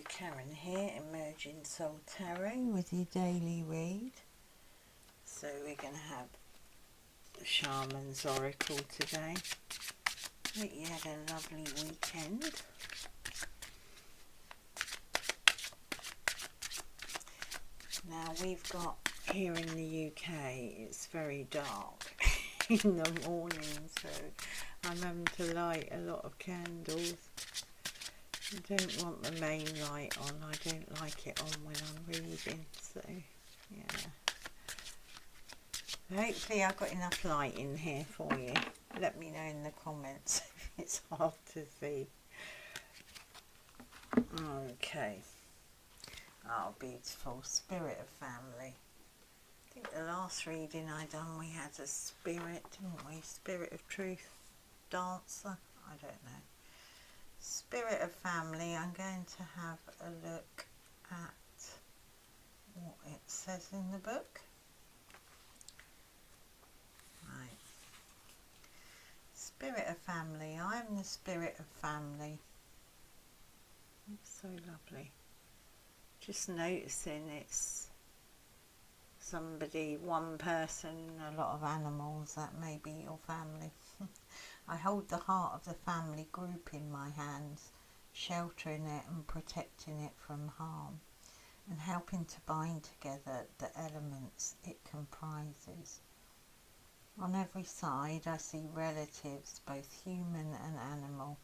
Karen here, Emerging Soul Tarot with your daily read. So we're going to have the Shamans Oracle today. Hope you had a lovely weekend. Now we've got, here in the UK, it's very dark in the morning, so I'm having to light a lot of candles. I don't want the main light on, I don't like it on when I'm reading, so yeah. Hopefully I've got enough light in here for you. Let me know in the comments if it's hard to see. Okay. Oh, beautiful. Spirit of family. I think the last reading I done we had a spirit, didn't we? Spirit of truth. Dancer. I don't know. Spirit of family. I'm going to have a look at what it says in the book. Right. Spirit of family. I am the spirit of family. It's so lovely. Just noticing it's somebody, one person, a lot of animals, that may be your family. I hold the heart of the family group in my hands, sheltering it and protecting it from harm, and helping to bind together the elements it comprises. On every side I see relatives, both human and animal,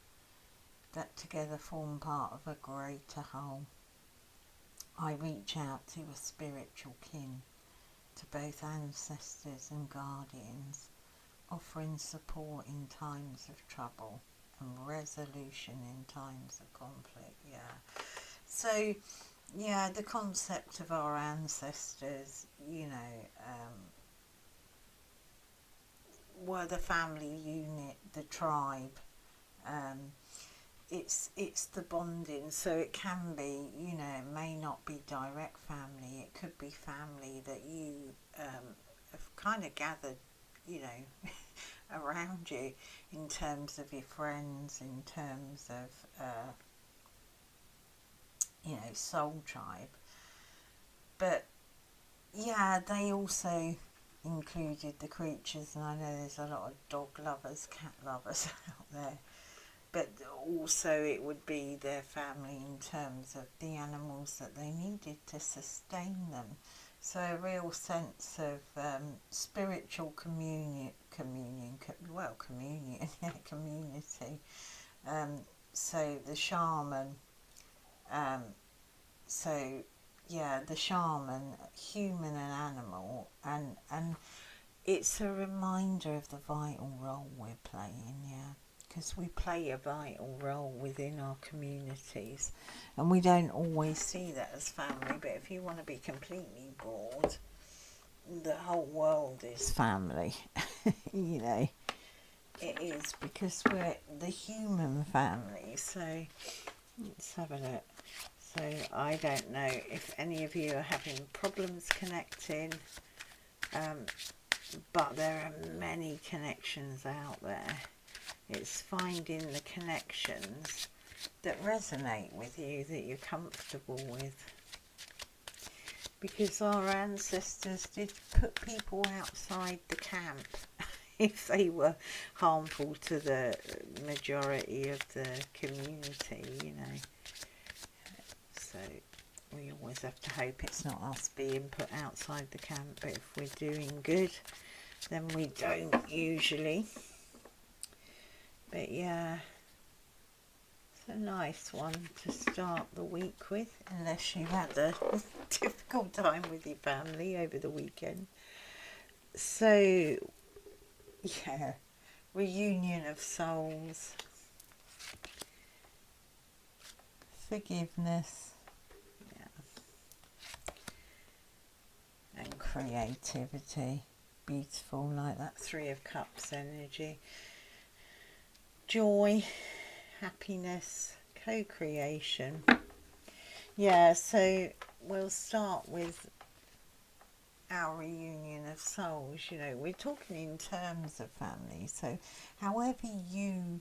that together form part of a greater whole. I reach out to a spiritual kin, to both ancestors and guardians, offering support in times of trouble and resolution in times of conflict. Yeah. So, yeah, the concept of our ancestors, you know, were the family unit, the tribe. It's the bonding, so it can be, you know, it may not be direct family, it could be family that you have kind of gathered, you know, around you in terms of your friends, in terms of, you know, soul tribe. But, yeah, they also included the creatures, and I know there's a lot of dog lovers, cat lovers out there. But also it would be their family in terms of the animals that they needed to sustain them. So a real sense of spiritual community. So the shaman, the shaman, human and animal, and it's a reminder of the vital role we're playing, yeah. Because we play a vital role within our communities, and we don't always see that as family. But if you want to be completely broad, the whole world is family. You know, it is, because we're the human family. So let's have a look. So I don't know if any of you are having problems connecting, but there are many connections out there. It's finding the connections that resonate with you, that you're comfortable with. Because our ancestors did put people outside the camp if they were harmful to the majority of the community, you know. So we always have to hope it's not us being put outside the camp, but if we're doing good, then we don't usually. But yeah, it's a nice one to start the week with, unless you had a difficult time with your family over the weekend. So, yeah, reunion of souls, forgiveness, yeah, and creativity. Beautiful, like that Three of Cups energy. Joy, happiness, co-creation. Yeah, so we'll start with our reunion of souls. You know, we're talking in terms of family. So however you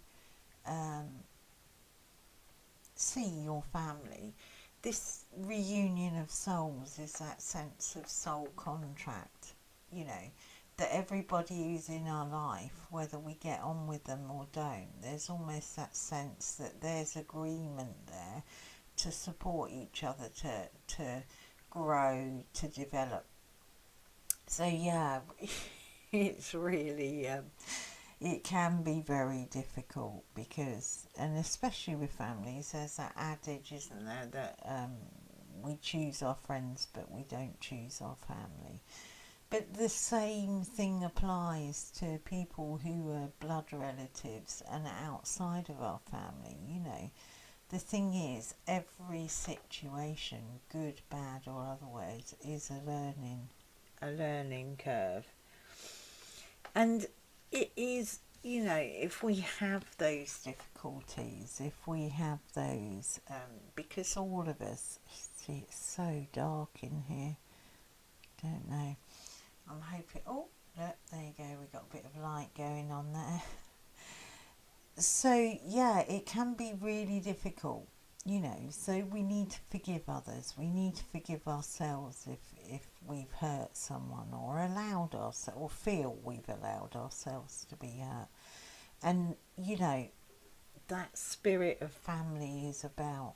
see your family, this reunion of souls is that sense of soul contract, you know, that everybody who's in our life, whether we get on with them or don't, there's almost that sense that there's agreement there to support each other, to grow, to develop. So yeah, it's really it can be very difficult because, and especially with families, there's that adage, isn't there, that we choose our friends but we don't choose our family. But the same thing applies to people who are blood relatives and outside of our family, you know. The thing is, every situation, good, bad or otherwise, is a learning curve. And it is, you know, if we have those difficulties, if we have those, because all of us, see, it's so dark in here, don't know. I'm hoping, oh, look, there you go, we got a bit of light going on there. So, yeah, it can be really difficult, you know, so we need to forgive others. We need to forgive ourselves if we've hurt someone or allowed ourselves, or feel we've allowed ourselves to be hurt. And, you know, that spirit of family is about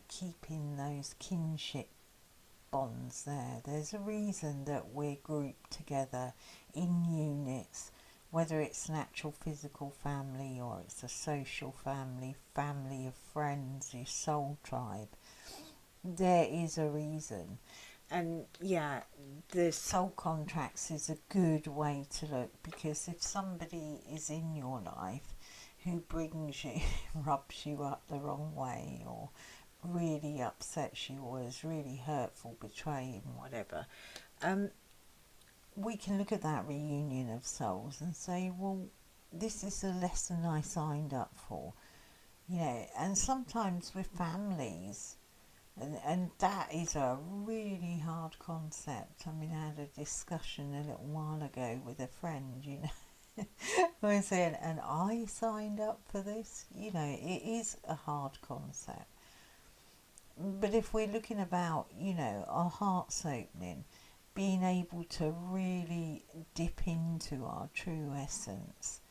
keeping those kinship bonds there. There's a reason that we're grouped together in units, whether it's an actual physical family or it's a social family, family of friends, your soul tribe. There is a reason. And yeah, the soul contracts is a good way to look, because if somebody is in your life who brings you, rubs you up the wrong way, or really upsets you, or is really hurtful, betraying, whatever, we can look at that reunion of souls and say, well, this is a lesson I signed up for, you know. And sometimes with families, and that is a really hard concept. I mean, I had a discussion a little while ago with a friend, you know. I said, and I signed up for this, you know. It is a hard concept. But if we're looking about, you know, our hearts opening, being able to really dip into our true essence,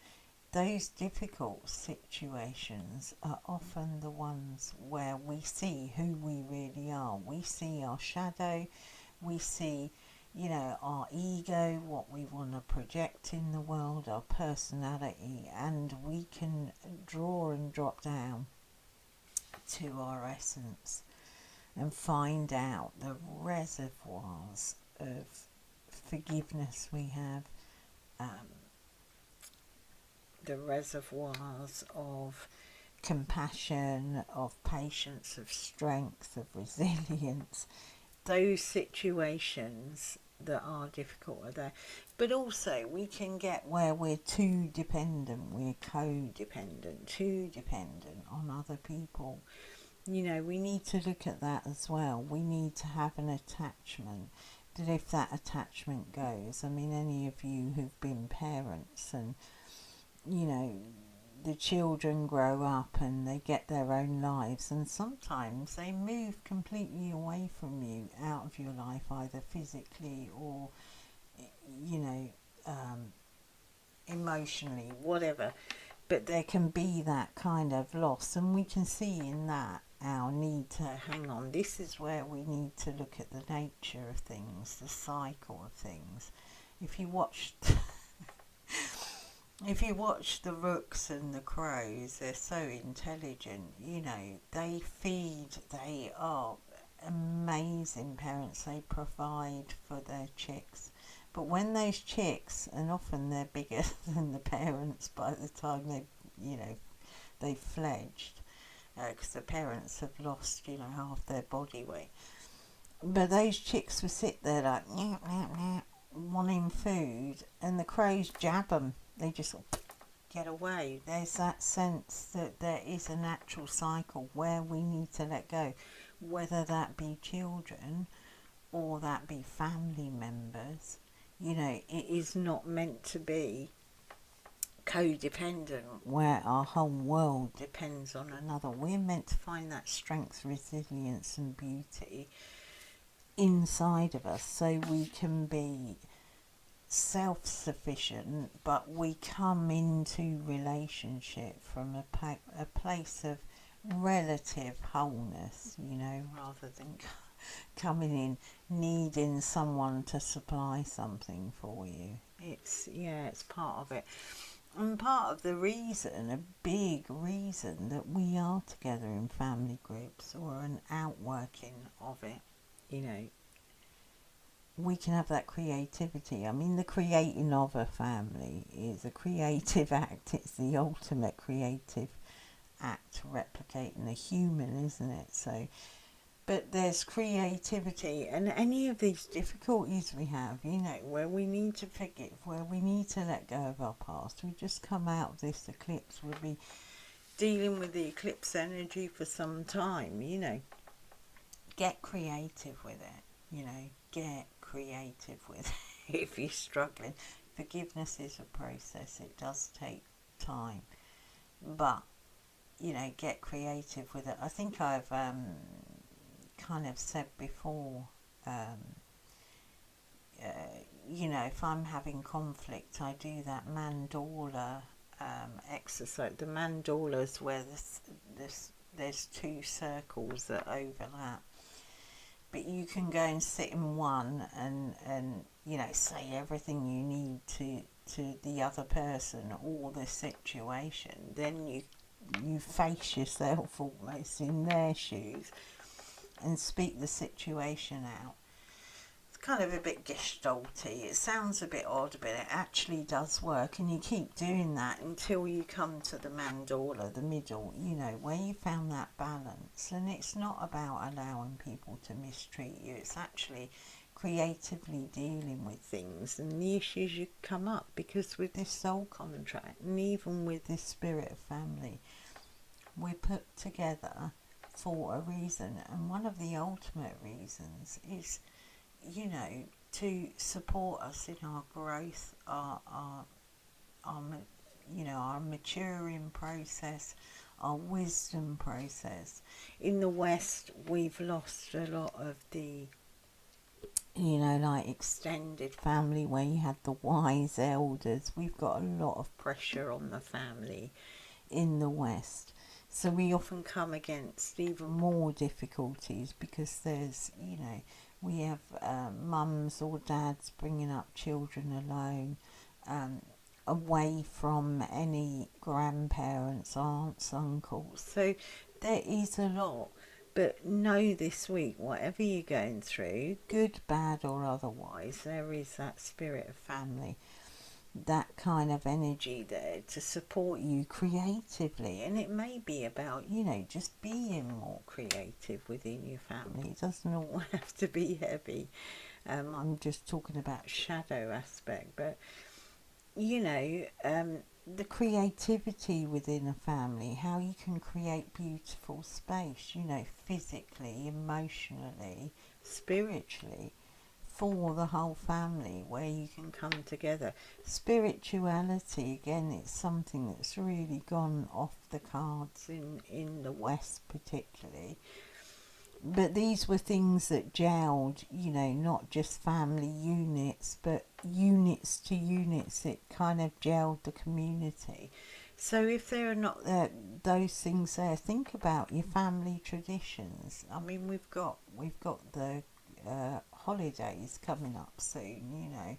those difficult situations are often the ones where we see who we really are. We see our shadow, we see, you know, our ego, what we want to project in the world, our personality, and we can draw and drop down to our essence and find out the reservoirs of forgiveness we have, the reservoirs of compassion, of patience, of strength, of resilience. Those situations that are difficult are there. But also we can get where we're too dependent, we're codependent, too dependent on other people. You know, we need to look at that as well. We need to have an attachment, that if that attachment goes, I mean, any of you who've been parents and, you know, the children grow up and they get their own lives, and sometimes they move completely away from you, out of your life, either physically or, you know, emotionally, whatever. But there can be that kind of loss, and we can see in that our need to hang on. This is where we need to look at the nature of things, the cycle of things. If you watch if you watch the rooks and the crows, they're so intelligent, you know, they feed, they are amazing parents, they provide for their chicks. But when those chicks, and often they're bigger than the parents by the time they, you know, they've fledged, because the parents have lost, you know, half their body weight. But those chicks will sit there like, nyah, nyah, nyah, wanting food, and the crows jab them. They just sort of get away. There's that sense that there is a natural cycle where we need to let go, whether that be children or that be family members. You know, it is not meant to be codependent, where our whole world depends on another. We're meant to find that strength, resilience and beauty inside of us so we can be self-sufficient, but we come into relationship from a place of relative wholeness, you know, rather than coming in needing someone to supply something for you. It's part of it. And part of the reason, a big reason that we are together in family groups, or an outworking of it, you know, we can have that creativity. I mean, the creating of a family is a creative act. It's the ultimate creative act, replicating a human, isn't it? So, but there's creativity, and any of these difficulties we have, you know, where we need to forgive, where we need to let go of our past. We just come out of this eclipse. We'll be dealing with the eclipse energy for some time, you know. Get creative with it, you know, get creative with it if you're struggling. Forgiveness is a process. It does take time, but, you know, get creative with it. I think I've kind of said before, you know, if I'm having conflict, I do that mandala exercise. The mandala is where there's two circles that overlap, but you can go and sit in one and you know, say everything you need to the other person or the situation. Then you face yourself almost in their shoes and speak the situation out. It's kind of a bit gestalty. It sounds a bit odd, but it actually does work, and you keep doing that until you come to the mandala, the middle, you know, where you found that balance. And it's not about allowing people to mistreat you. It's actually creatively dealing with things and the issues you come up, because with this soul contract, and even with this spirit of family, we're put together for a reason, and one of the ultimate reasons is, you know, to support us in our growth, our you know, our maturing process, our wisdom process. In the West, we've lost a lot of the, you know, like extended family where you had the wise elders. We've got a lot of pressure on the family in the West. So we often come against even more difficulties because there's, you know, we have mums or dads bringing up children alone, away from any grandparents, aunts, uncles. So there is a lot. But know this week, whatever you're going through, good, bad or otherwise, there is that spirit of family, that kind of energy there to support you creatively. And it may be about, you know, just being more creative within your family. It doesn't all have to be heavy. I'm just talking about shadow aspect, but, you know, the creativity within a family, how you can create beautiful space, you know, physically, emotionally, spiritually, for the whole family, where you can come together. Spirituality, again, it's something that's really gone off the cards in the West particularly. But these were things that gelled, you know, not just family units, but units to units. It kind of gelled the community. So if there are not those things there, think about your family traditions. I mean, we've got the holidays coming up soon, you know.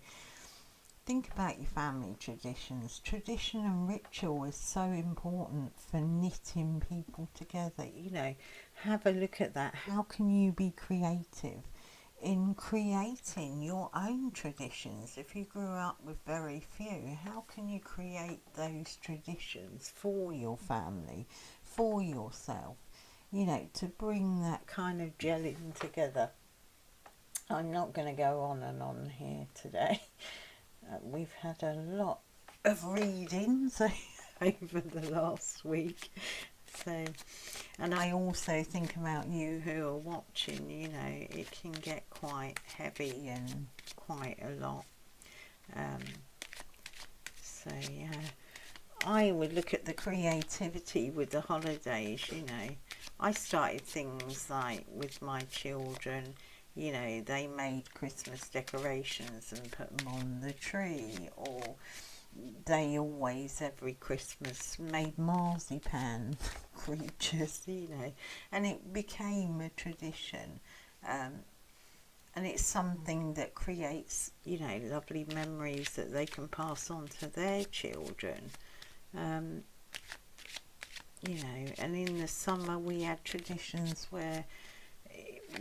Think about your family traditions. Tradition and ritual is so important for knitting people together, you know. Have a look at that. How can you be creative in creating your own traditions? If you grew up with very few, how can you create those traditions for your family, for yourself, you know, to bring that kind of gelling together? I'm not going to go on and on here today. We've had a lot of readings over the last week. So, and I also think about you who are watching, you know, it can get quite heavy and quite a lot. So, yeah. I would look at the creativity with the holidays, you know. I started things like with my children, you know, they made Christmas decorations and put them on the tree, or they always, every Christmas, made marzipan creatures, you know, and it became a tradition. And it's something that creates, you know, lovely memories that they can pass on to their children. You know, and in the summer we had traditions where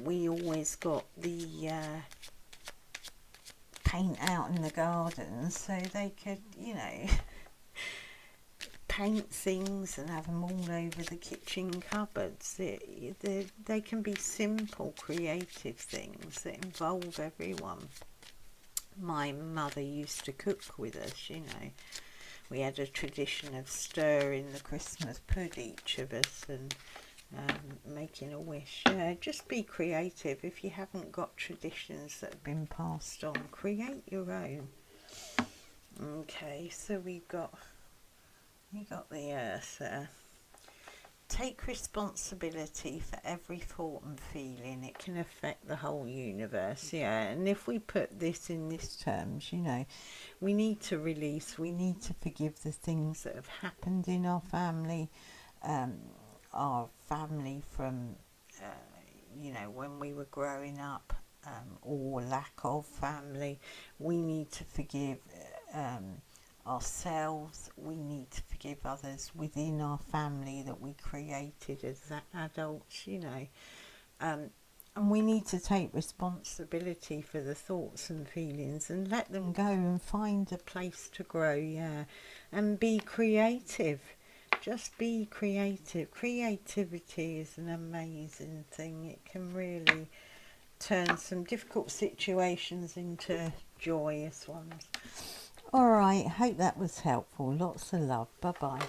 we always got the paint out in the garden so they could, you know, paint things and have them all over the kitchen cupboards. They can be simple, creative things that involve everyone. My mother used to cook with us, you know. We had a tradition of stirring the Christmas pud, each of us, and making a wish. Yeah, just be creative. If you haven't got traditions that have been passed on, create your own. Okay, so we got the earth there. Take responsibility for every thought and feeling. It can affect the whole universe, yeah. And if we put this in this terms, you know, we need to release, we need to forgive the things that have happened in our family from, you know, when we were growing up, or lack of family. We need to forgive ourselves. We need to forgive others within our family that we created as adults, you know. And we need to take responsibility for the thoughts and feelings and let them go and find a place to grow, yeah. And be creative. Just be creative. Creativity is an amazing thing. It can really turn some difficult situations into joyous ones. Alright, hope that was helpful. Lots of love. Bye bye.